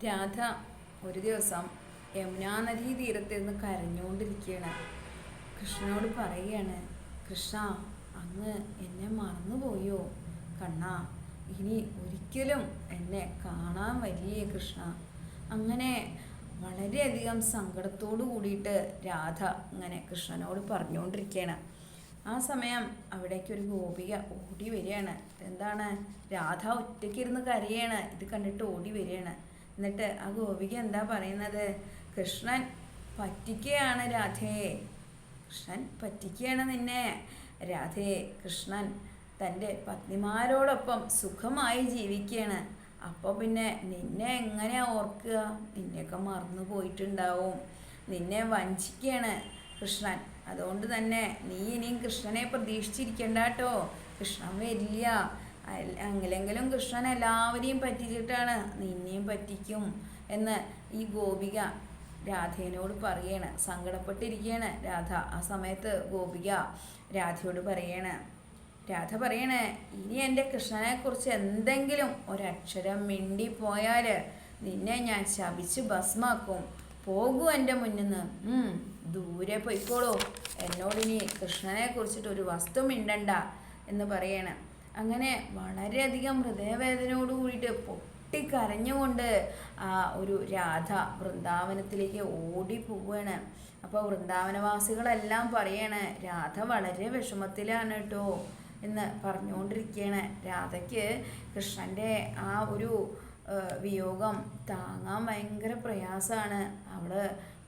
രാധ ഒരു ദിവസം യമുനാ നദീ തീരത്തിരുന്ന് കരഞ്ഞുകൊണ്ടിരിക്കുകയാണ്. കൃഷ്ണനോട് പറയുകയാണ്, കൃഷ്ണ, അങ്ങ് എന്നെ മറന്നുപോയോ? കണ്ണാ, ഇനി ഒരിക്കലും എന്നെ കാണാൻ വരില്ലേ കൃഷ്ണ? അങ്ങനെ വളരെയധികം സങ്കടത്തോടു കൂടിയിട്ട് രാധ ഇങ്ങനെ കൃഷ്ണനോട് പറഞ്ഞുകൊണ്ടിരിക്കുകയാണ്. ആ സമയം അവിടേക്കൊരു ഗോപിക ഓടി വരികയാണ്. എന്താണ്, രാധ ഒറ്റയ്ക്കിരുന്ന് കരയാണ്. ഇത് കണ്ടിട്ട് ഓടി വരികയാണ്. എന്നിട്ട് ആ ഗോപിക എന്താ പറയുന്നത്? കൃഷ്ണൻ പറ്റിക്കുകയാണ് രാധയെ, കൃഷ്ണൻ പറ്റിക്കുകയാണ് നിന്നെ രാധയെ. കൃഷ്ണൻ തൻ്റെ പത്നിമാരോടൊപ്പം സുഖമായി ജീവിക്കുകയാണ്. അപ്പോൾ പിന്നെ നിന്നെ എങ്ങനെയാ ഓർക്കുക? നിന്നെയൊക്കെ മറന്നു പോയിട്ടുണ്ടാവും. നിന്നെ വഞ്ചിക്കുകയാണ് കൃഷ്ണൻ. അതുകൊണ്ട് തന്നെ നീ ഇനിയും കൃഷ്ണനെ പ്രതീക്ഷിച്ചിരിക്കണ്ട കേട്ടോ. കൃഷ്ണൻ വരില്ല. അല്ലെങ്കിലും കൃഷ്ണൻ എല്ലാവരെയും പറ്റിച്ചിട്ടാണ്, നിന്നെയും പറ്റിക്കും എന്ന് ഈ ഗോപിക രാധേനോട് പറയാണ്. സങ്കടപ്പെട്ടിരിക്കുകയാണ് രാധ. ആ സമയത്ത് ഗോപിക രാധയോട് രാധ പറയണേ, ഇനി എൻ്റെ കൃഷ്ണനെക്കുറിച്ച് എന്തെങ്കിലും ഒരക്ഷരം മിണ്ടിപ്പോയാൽ നിന്നെ ഞാൻ ശപിച്ച് ഭസ്മാക്കും. പോകൂ എൻ്റെ മുന്നിൽ നിന്ന്, ദൂരെ പോയിക്കോളൂ. എന്നോടിനി കൃഷ്ണനെ കുറിച്ചിട്ട് ഒരു വസ്തു മിണ്ടണ്ട എന്ന് പറയണം. അങ്ങനെ വളരെയധികം ഹൃദയവേദനയോട് കൂടിയിട്ട് പൊട്ടിക്കരഞ്ഞുകൊണ്ട് ആ ഒരു രാധ വൃന്ദാവനത്തിലേക്ക് ഓടി പോവുകയാണ്. അപ്പോൾ വൃന്ദാവനവാസികളെല്ലാം പറയാണ്, രാധ വളരെ വിഷമത്തിലാണ് കേട്ടോ എന്ന് പറഞ്ഞുകൊണ്ടിരിക്കുകയാണ്. രാധയ്ക്ക് കൃഷ്ണൻ്റെ ആ ഒരു വിയോഗം താങ്ങാൻ ഭയങ്കര പ്രയാസമാണ്. അവൾ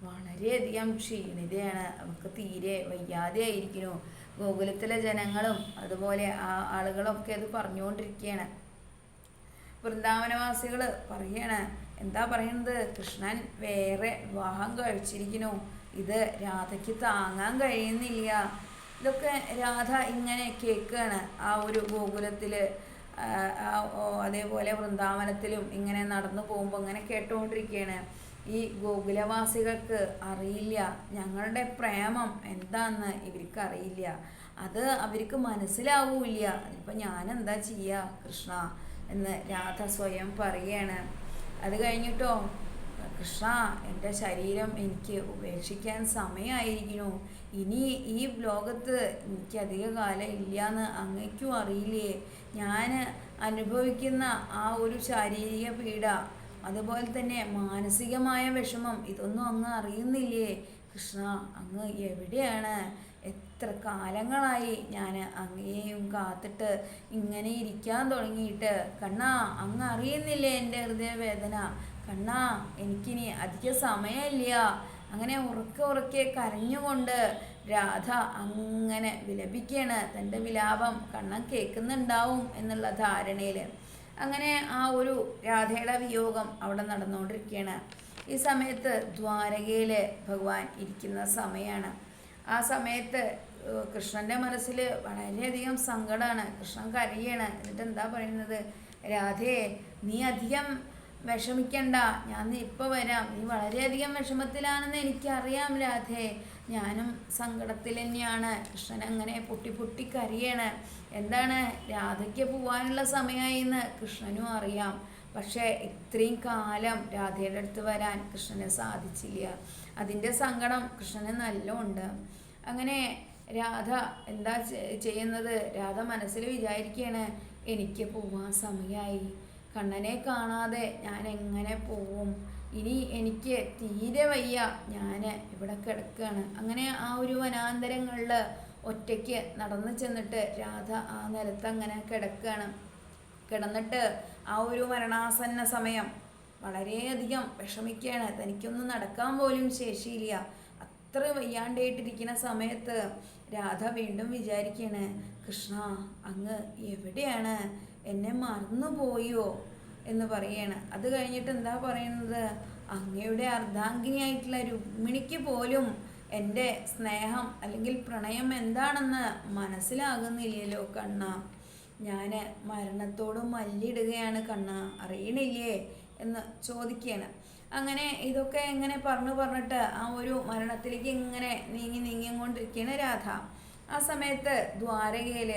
വളരെയധികം ക്ഷീണിതയാണ്. അവൾക്ക് തീരെ വയ്യാതെ ആയിരിക്കുന്നു. ഗോകുലത്തിലെ ജനങ്ങളും അതുപോലെ ആ ആളുകളൊക്കെ അത് പറഞ്ഞുകൊണ്ടിരിക്കുകയാണ്. വൃന്ദാവനവാസികൾ പറയാണ്, എന്താ പറയുന്നത്? കൃഷ്ണൻ വേറെ വിവാഹം കഴിച്ചിരിക്കുന്നു. ഇത് രാധയ്ക്ക് താങ്ങാൻ കഴിയുന്നില്ല. ഇതൊക്കെ രാധ ഇങ്ങനെ കേൾക്കുകയാണ്. ആ ഒരു ഗോകുലത്തിൽ അതേപോലെ വൃന്ദാവനത്തിലും ഇങ്ങനെ നടന്നു പോകുമ്പോൾ ഇങ്ങനെ കേട്ടുകൊണ്ടിരിക്കുകയാണ്. ഈ ഗോകുലവാസികൾക്ക് അറിയില്ല ഞങ്ങളുടെ പ്രേമം എന്താണെന്ന് ഇവർക്ക് അറിയില്ല. അത് അവർക്ക് മനസ്സിലാവൂല്ല. ഇപ്പം ഞാനെന്താ ചെയ്യുക കൃഷ്ണ എന്ന് രാധ സ്വയം പറയുകയാണ്. അത് കഴിഞ്ഞിട്ടോ, കൃഷ്ണ, എൻ്റെ ശരീരം എനിക്ക് ഉപേക്ഷിക്കാൻ സമയമായിരിക്കുന്നു. ഇനി ഈ ലോകത്ത് എനിക്ക് അധിക കാലം ഇല്ലയെന്ന് അങ്ങയ്ക്കും അറിയില്ലേ? ഞാൻ അനുഭവിക്കുന്ന ആ ഒരു ശാരീരിക പീഡ, അതുപോലെ തന്നെ മാനസികമായ വിഷമം, ഇതൊന്നും അങ്ങ് അറിയുന്നില്ലേ? കൃഷ്ണ, അങ്ങ് എവിടെയാണ്? എത്ര കാലങ്ങളായി ഞാൻ അങ്ങയെയും കാത്തിട്ട് ഇങ്ങനെ ഇരിക്കാൻ തുടങ്ങിയിട്ട്. കണ്ണാ, അങ്ങ് അറിയുന്നില്ലേ എൻ്റെ ഹൃദയവേദന? കണ്ണാ, എനിക്കിനി അധിക സമയമില്ല. അങ്ങനെ ഉറക്കെ കരഞ്ഞുകൊണ്ട് രാധ അങ്ങനെ വിലപിക്കുകയാണ്. തൻ്റെ വിലാപം കണ്ണൻ കേൾക്കുന്നുണ്ടാവും എന്നുള്ള ധാരണയിൽ അങ്ങനെ ആ ഒരു രാധയുടെ വിയോഗം അവിടെ നടന്നുകൊണ്ടിരിക്കുകയാണ്. ഈ സമയത്ത് ദ്വാരകയിൽ ഭഗവാൻ ഇരിക്കുന്ന സമയമാണ്. ആ സമയത്ത് കൃഷ്ണൻ്റെ മനസ്സിൽ വളരെയധികം സങ്കടമാണ്. കൃഷ്ണൻ കരയാണ്. എന്നിട്ട് എന്താ പറയുന്നത്? രാധേ, നീ അധികം വിഷമിക്കണ്ട, ഞാൻ ഇപ്പോൾ വരാം. നീ വളരെയധികം വിഷമത്തിലാണെന്ന് എനിക്കറിയാം രാധേ. ഞാനും സങ്കടത്തിൽ തന്നെയാണ്. കൃഷ്ണൻ അങ്ങനെ പൊട്ടി കരയാണ്. എന്താണ്, രാധയ്ക്ക് പോകാനുള്ള സമയമായി എന്ന് കൃഷ്ണനും അറിയാം. പക്ഷേ ഇത്രയും കാലം രാധയുടെ അടുത്ത് വരാൻ കൃഷ്ണന് സാധിച്ചില്ല. അതിൻ്റെ സങ്കടം കൃഷ്ണന് നല്ലോണ്ട്. അങ്ങനെ രാധ എന്താ ചെയ്യുന്നത്? രാധ മനസ്സിൽ വിചാരിക്കുകയാണ്, എനിക്ക് പോവാൻ സമയമായി. കണ്ണനെ കാണാതെ ഞാൻ എങ്ങനെ പോവും? ഇനി എനിക്ക് തീരെ വയ്യ, ഞാൻ ഇവിടെ കിടക്കുകയാണ്. അങ്ങനെ ആ ഒരു വനാന്തരങ്ങളിൽ ഒറ്റയ്ക്ക് നടന്നു ചെന്നിട്ട് രാധ ആ നിലത്ത് അങ്ങനെ കിടക്കുകയാണ്. കിടന്നിട്ട് ആ ഒരു മരണാസന്ന സമയം വളരെയധികം വിഷമിക്കുകയാണ്. തനിക്കൊന്നും നടക്കാൻ പോലും ശേഷിയില്ല. അത്ര വയ്യാണ്ടായിട്ടിരിക്കുന്ന സമയത്ത് രാധ വീണ്ടും വിചാരിക്കുകയാണ്, കൃഷ്ണ, അങ്ങ് എവിടെയാണ്? എന്നെ മറന്നുപോയോ എന്ന് പറയാണ്. അത് കഴിഞ്ഞിട്ട് എന്താ പറയുന്നത്? അങ്ങയുടെ അർദ്ധാംഗിനിയായിട്ടുള്ള രുക്മിണിക്ക് പോലും എൻ്റെ സ്നേഹം അല്ലെങ്കിൽ പ്രണയം എന്താണെന്ന് മനസ്സിലാകുന്നില്ലല്ലോ കണ്ണ. ഞാൻ മരണത്തോട് മല്ലിടുകയാണ് കണ്ണ, അറിയണില്ലേ എന്ന് ചോദിക്കുകയാണ്. അങ്ങനെ ഇതൊക്കെ എങ്ങനെ പറഞ്ഞിട്ട് ആ ഒരു മരണത്തിലേക്ക് ഇങ്ങനെ നീങ്ങിക്കൊണ്ടിരിക്കുകയാണ് രാധ. ആ സമയത്ത് ദ്വാരകയിൽ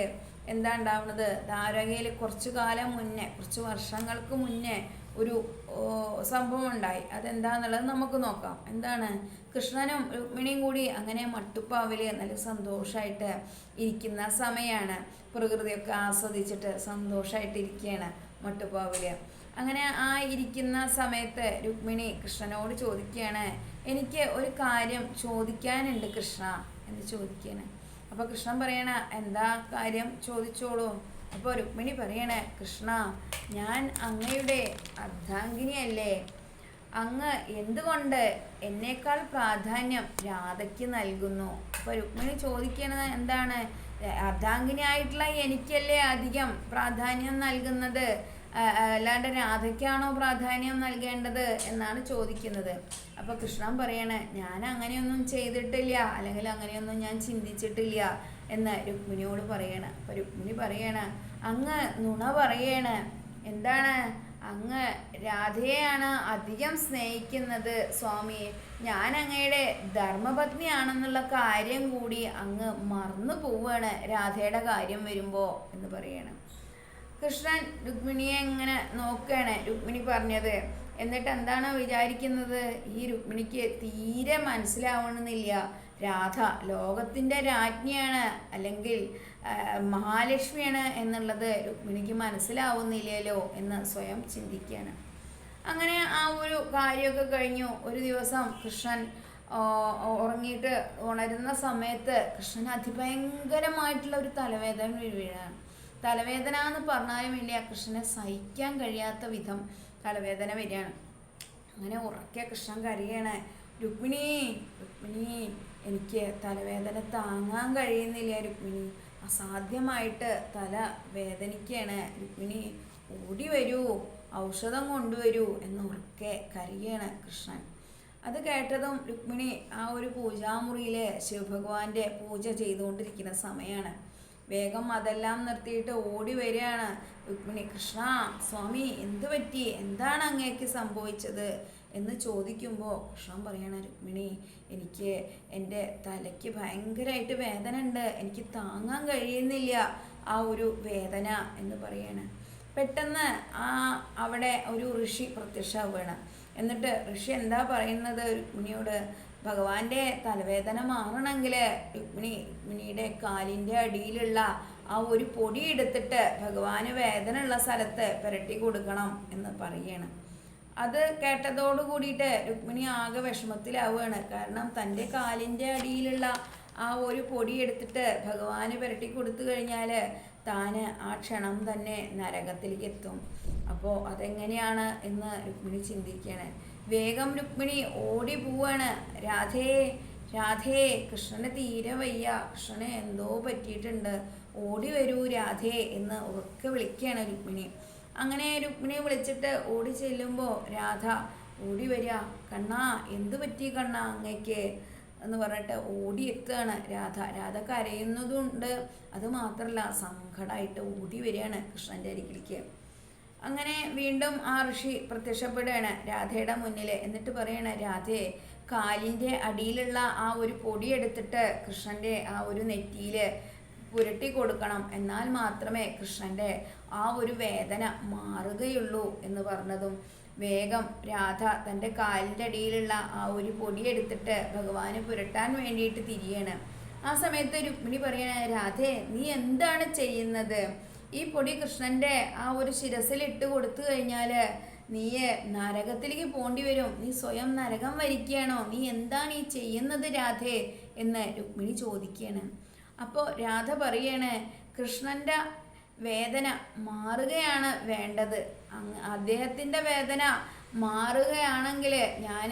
എന്താ ഉണ്ടാവുന്നത്? ദ്വാരകയിൽ കുറച്ചു കാലം മുന്നേ, കുറച്ച് വർഷങ്ങൾക്ക് മുന്നേ ഒരു സംഭവം ഉണ്ടായി. അതെന്താന്നുള്ളത് നമുക്ക് നോക്കാം. എന്താണ്? കൃഷ്ണനും രുക്മിണിയും കൂടി അങ്ങനെ മട്ടുപ്പാവില് നല്ല സന്തോഷമായിട്ട് ഇരിക്കുന്ന സമയമാണ്. പ്രകൃതിയൊക്കെ ആസ്വദിച്ചിട്ട് സന്തോഷമായിട്ട് ഇരിക്കുകയാണ് മട്ടുപ്പാവില്. അങ്ങനെ ആ ഇരിക്കുന്ന സമയത്ത് രുക്മിണി കൃഷ്ണനോട് ചോദിക്കുകയാണ്, എനിക്ക് ഒരു കാര്യം ചോദിക്കാനുണ്ട് കൃഷ്ണ എന്ന് ചോദിക്കുകയാണ്. അപ്പോൾ കൃഷ്ണൻ പറയണ, എന്താ കാര്യം, ചോദിച്ചോളൂ. അപ്പോൾ രുക്മിണി പറയണേ, കൃഷ്ണ, ഞാൻ അങ്ങയുടെ അർദ്ധാംഗിനിയല്ലേ, അങ്ങ് എന്തുകൊണ്ട് എന്നേക്കാൾ പ്രാധാന്യം രാധയ്ക്ക് നൽകുന്നു? അപ്പോൾ രുക്മിണി ചോദിക്കണത് എന്താണ്, അർദ്ധാംഗിനിയായിട്ടുള്ള എനിക്കല്ലേ അധികം പ്രാധാന്യം നൽകുന്നത്, അല്ലാണ്ട് രാധയ്ക്കാണോ പ്രാധാന്യം നൽകേണ്ടത് എന്നാണ് ചോദിക്കുന്നത്. അപ്പോൾ കൃഷ്ണൻ പറയണേ, ഞാൻ അങ്ങനെയൊന്നും ചെയ്തിട്ടില്ല, അല്ലെങ്കിൽ അങ്ങനെയൊന്നും ഞാൻ ചിന്തിച്ചിട്ടില്ല എന്ന് രുക്മിണിയോട് പറയണ. അപ്പോൾ രുക്മിണി പറയണ, അങ്ങ് നുണ പറയണ, എന്താണ്, അങ്ങ് രാധയെയാണ് അധികം സ്നേഹിക്കുന്നത് സ്വാമി, ഞാൻ അങ്ങയുടെ ധർമ്മപത്നിയാണെന്നുള്ള കാര്യം കൂടി അങ്ങ് മറന്നു പോവാണ് രാധയുടെ കാര്യം വരുമ്പോൾ എന്ന് പറയണം. കൃഷ്ണൻ രുക്മിണിയെ ഇങ്ങനെ നോക്കുകയാണ്, രുക്മിണി പറഞ്ഞത്. എന്നിട്ട് എന്താണ് വിചാരിക്കുന്നത്, ഈ രുക്മിണിക്ക് തീരെ മനസ്സിലാവണമെന്നില്ല രാധ ലോകത്തിൻ്റെ രാജ്ഞിയാണ്, അല്ലെങ്കിൽ മഹാലക്ഷ്മിയാണ് എന്നുള്ളത് രുക്മിണിക്ക് മനസ്സിലാവുന്നില്ലല്ലോ എന്ന് സ്വയം ചിന്തിക്കുകയാണ്. അങ്ങനെ ആ ഒരു കാര്യമൊക്കെ കഴിഞ്ഞു. ഒരു ദിവസം കൃഷ്ണൻ ഉറങ്ങിയിട്ട് ഉണരുന്ന സമയത്ത് കൃഷ്ണന് അതിഭയങ്കരമായിട്ടുള്ള ഒരു തലവേദന വീഴാണ്. തലവേദന എന്ന് പറഞ്ഞാലും ഇല്ല, കൃഷ്ണനെ സഹിക്കാൻ കഴിയാത്ത വിധം തലവേദന വരികയാണ്. അങ്ങനെ ഉറക്കെ കൃഷ്ണൻ കരയാണ്, രുക്മിണി, രുക്മിണി, എനിക്ക് തലവേദന താങ്ങാൻ കഴിയുന്നില്ല രുക്മിണി, അസാധ്യമായിട്ട് തല വേദനിക്കുകയാണ് രുക്മിണി, ഓടി വരൂ, ഔഷധം കൊണ്ടുവരൂ എന്ന് ഉറക്കെ കരയാണ് കൃഷ്ണൻ. അത് കേട്ടതും രുക്മിണി ആ ഒരു പൂജാമുറിയിൽ ശിവഭഗവാന്റെ പൂജ ചെയ്തുകൊണ്ടിരിക്കുന്ന സമയമാണ്. വേഗം അതെല്ലാം നിർത്തിയിട്ട് ഓടി വരികയാണ് രുക്മിണി. കൃഷ്ണ, സ്വാമി, എന്തു പറ്റി, എന്താണ് അങ്ങേക്ക് സംഭവിച്ചത് എന്ന് ചോദിക്കുമ്പോൾ കൃഷ്ണൻ പറയണ, രുക്മിണി, എനിക്ക് എൻ്റെ തലയ്ക്ക് ഭയങ്കരമായിട്ട് വേദന ഉണ്ട്, എനിക്ക് താങ്ങാൻ കഴിയുന്നില്ല ആ ഒരു വേദന എന്ന് പറയാണ്. പെട്ടെന്ന് അവിടെ ഒരു ഋഷി പ്രത്യക്ഷമാവുകയാണ്. എന്നിട്ട് ഋഷി എന്താ പറയുന്നത് രുക്മിണിയോട്, ഭഗവാന്റെ തലവേദന മാറണമെങ്കിൽ രുക്മിണിയുടെ കാലിൻ്റെ അടിയിലുള്ള ആ ഒരു പൊടി എടുത്തിട്ട് ഭഗവാന് വേദന ഉള്ള സ്ഥലത്ത് പുരട്ടി കൊടുക്കണം എന്ന് പറയണം. അത് കേട്ടതോട് കൂടിയിട്ട് രുക്മിണി ആകെ വിഷമത്തിലാവുകയാണ്. കാരണം തൻ്റെ കാലിൻ്റെ അടിയിലുള്ള ആ ഒരു പൊടി എടുത്തിട്ട് ഭഗവാന് പുരട്ടി കൊടുത്തു കഴിഞ്ഞാൽ താന് ആ ക്ഷണം തന്നെ നരകത്തിലേക്ക് എത്തും. അപ്പോൾ അതെങ്ങനെയാണ് എന്ന് രുക്മിണി ചിന്തിക്കുകയാണ്. വേഗം രുക്മിണി ഓടി പോവാണ്. രാധേ, രാധേ, കൃഷ്ണന് തീരെ വയ്യ, കൃഷ്ണന് എന്തോ പറ്റിയിട്ടുണ്ട്, ഓടി വരൂ രാധേ എന്ന് ഉറക്കെ വിളിക്കുകയാണ് രുക്മിണി. അങ്ങനെ രുക്മിണിയെ വിളിച്ചിട്ട് ഓടി ചെല്ലുമ്പോൾ രാധ ഓടി വരിക. കണ്ണാ, എന്തു പറ്റി കണ്ണാ അങ്ങേക്ക് എന്ന് പറഞ്ഞിട്ട് ഓടിയെത്തുകയാണ് രാധ. രാധ കരയുന്നതുണ്ട്, അതുമാത്രമല്ല സങ്കടമായിട്ട് ഓടി വരികയാണ് കൃഷ്ണൻ്റെ അരികിലേക്ക്. അങ്ങനെ വീണ്ടും ആ ഋഷി പ്രത്യക്ഷപ്പെടുകയാണ് രാധയുടെ മുന്നിൽ. എന്നിട്ട് പറയണ, രാധേ, കാലിൻ്റെ അടിയിലുള്ള ആ ഒരു പൊടി എടുത്തിട്ട് കൃഷ്ണൻ്റെ ആ ഒരു നെറ്റിയിൽ പുരട്ടി കൊടുക്കണം, എന്നാൽ മാത്രമേ കൃഷ്ണൻ്റെ ആ ഒരു വേദന മാറുകയുള്ളൂ എന്ന് പറഞ്ഞതും വേഗം രാധ തൻ്റെ കാലിൻ്റെ അടിയിലുള്ള ആ ഒരു പൊടി എടുത്തിട്ട് ഭഗവാന് പുരട്ടാൻ വേണ്ടിയിട്ട് തിരിയാണ്. ആ സമയത്ത് രുക്മിണി പറയണ, രാധേ, നീ എന്താണ് ചെയ്യുന്നത്? ഈ പൊടി കൃഷ്ണൻ്റെ ആ ഒരു ശിരസിലിട്ട് കൊടുത്തു കഴിഞ്ഞാൽ നീ നരകത്തിലേക്ക് പോണ്ടി വരും, നീ സ്വയം നരകം വരിക്കുകയാണോ, നീ എന്താണ് ഈ ചെയ്യുന്നത് രാധേ എന്ന് രുക്മിണി ചോദിക്കുകയാണ്. അപ്പോൾ രാധ പറയാണ്, കൃഷ്ണൻ്റെ വേദന മാറുകയാണ് വേണ്ടത്, അദ്ദേഹത്തിൻ്റെ വേദന മാറുകയാണെങ്കിൽ ഞാൻ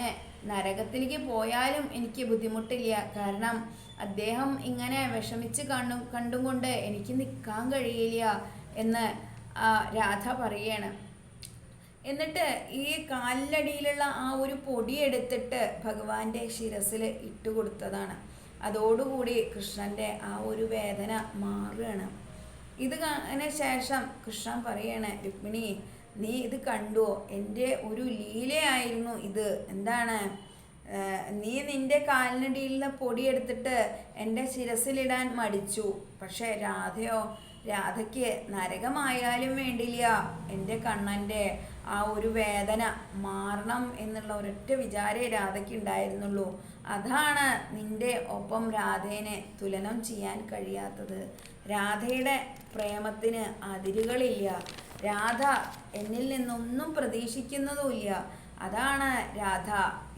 നരകത്തിലേക്ക് പോയാലും എനിക്ക് ബുദ്ധിമുട്ടില്ല, കാരണം അദ്ദേഹം ഇങ്ങനെ വിഷമിച്ച് കണ്ടുകൊണ്ട് എനിക്ക് നിൽക്കാൻ കഴിയില്ല എന്ന് രാധ പറയാണ്. എന്നിട്ട് ഈ കാലിലടിയിലുള്ള ആ ഒരു പൊടി എടുത്തിട്ട് ഭഗവാന്റെ ശിരസിൽ ഇട്ടുകൊടുത്തതാണ്. അതോടുകൂടി കൃഷ്ണൻ്റെ ആ ഒരു വേദന മാറുകയാണ്. ഇതിന് ശേഷം കൃഷ്ണൻ പറയാണ്, രുക്മിണി, നീ ഇത് കണ്ടുവോ? എൻ്റെ ഒരു ലീലയായിരുന്നു ഇത്. എന്താണ്? നീ നിൻ്റെ കാലിനടിയിലുള്ള പൊടി എടുത്തിട്ട് എൻ്റെ ശിരസിലിടാൻ മടിച്ചു, പക്ഷേ രാധയോ രാധയ്ക്ക് നരകമായാലും വേണ്ടില്ല എൻ്റെ കണ്ണൻ്റെ ആ ഒരു വേദന മാറണം എന്നുള്ള ഒരൊറ്റ വിചാരേ രാധയ്ക്ക് ഉണ്ടായിരുന്നുള്ളൂ. അതാണ് നിന്റെ ഒപ്പം രാധേനെ തുലനം ചെയ്യാൻ കഴിയാത്തത്. രാധയുടെ പ്രേമത്തിന് അതിരുകളില്ല. രാധ എന്നിൽ നിന്നൊന്നും പ്രതീക്ഷിക്കുന്നതുമില്ല. അതാണ് രാധ.